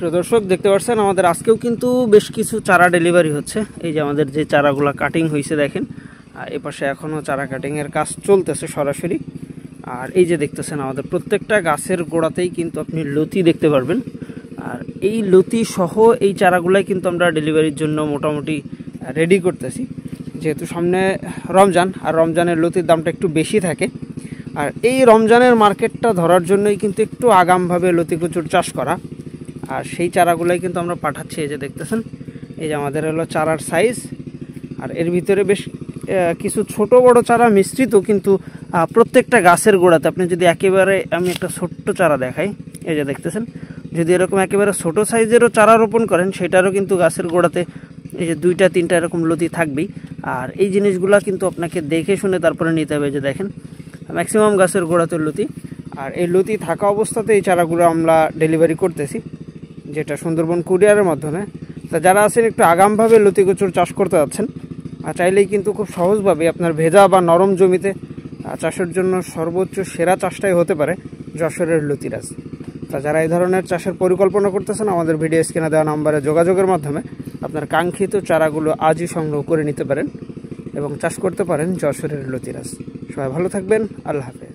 প্রিয় দর্শক দেখতে পাচ্ছেন আমাদের আজকেও কিন্তু বেশ কিছু চারা ডেলিভারি হচ্ছে। এই যে আমাদের যে চারাগুলো কাটিং হয়েছে দেখেন, এপাশে এখনও চারা কাটিংয়ের কাজ চলতেছে সরাসরি। আর এই যে দেখতেছেন আমাদের প্রত্যেকটা গাছের গোড়াতেই কিন্তু আপনি লতি দেখতে পারবেন। আর এই লতি সহ এই চারাগুলাই কিন্তু আমরা ডেলিভারির জন্য মোটামুটি রেডি করতেছি, যেহেতু সামনে রমজান, আর রমজানের লতির দামটা একটু বেশি থাকে। আর এই রমজানের মার্কেটটা ধরার জন্যই কিন্তু একটু আগামভাবে লতি কচুর চাষ করা। আর সেই চারাগুলাই কিন্তু আমরা পাঠাচ্ছি। এই যে দেখতেছেন, এই যে আমাদের হলো চারার সাইজ, আর এর ভিতরে বেশ কিছু ছোট বড় চারা মিশ্রিত, কিন্তু প্রত্যেকটা গাছের গোড়াতে আপনি যদি একেবারে, আমি একটা ছোট্ট চারা দেখাই, এই যে দেখতেছেন, যদি এরকম একেবারে ছোট সাইজেরও চারা রোপণ করেন সেটারও কিন্তু গাছের গোড়াতে এই যে 2-3টা এরকম লতি থাকবেই। আর এই জিনিসগুলো কিন্তু আপনাকে দেখে শুনে তারপরে নিতে হবে। যে দেখেন ম্যাক্সিমাম গাছের গোড়াতে লতি, আর এই লতি থাকা অবস্থাতে এই চারাগুলো আমরা ডেলিভারি করতেছি, যেটা সুন্দরবন কুরিয়ারের মাধ্যমে। তা যারা আছেন একটু আগামভাবে লতি কচুর চাষ করতে যাচ্ছেন, আর চাইলেই কিন্তু খুব সহজভাবে আপনার ভেজা বা নরম জমিতে চাষের জন্য সর্বোচ্চ সেরা চাষটাই হতে পারে যশোরের লতিরাজ। তা যারা এই ধরনের চাষের পরিকল্পনা করতেছেন, আমাদের ভিডিও স্ক্রিনে দেওয়া নম্বরে যোগাযোগের মাধ্যমে আপনার কাঙ্ক্ষিত চারাগুলো আজই সংগ্রহ করে নিতে পারেন এবং চাষ করতে পারেন যশোরের লতিরাজ। সবাই ভালো থাকবেন, আল্লাহ হাফেজ।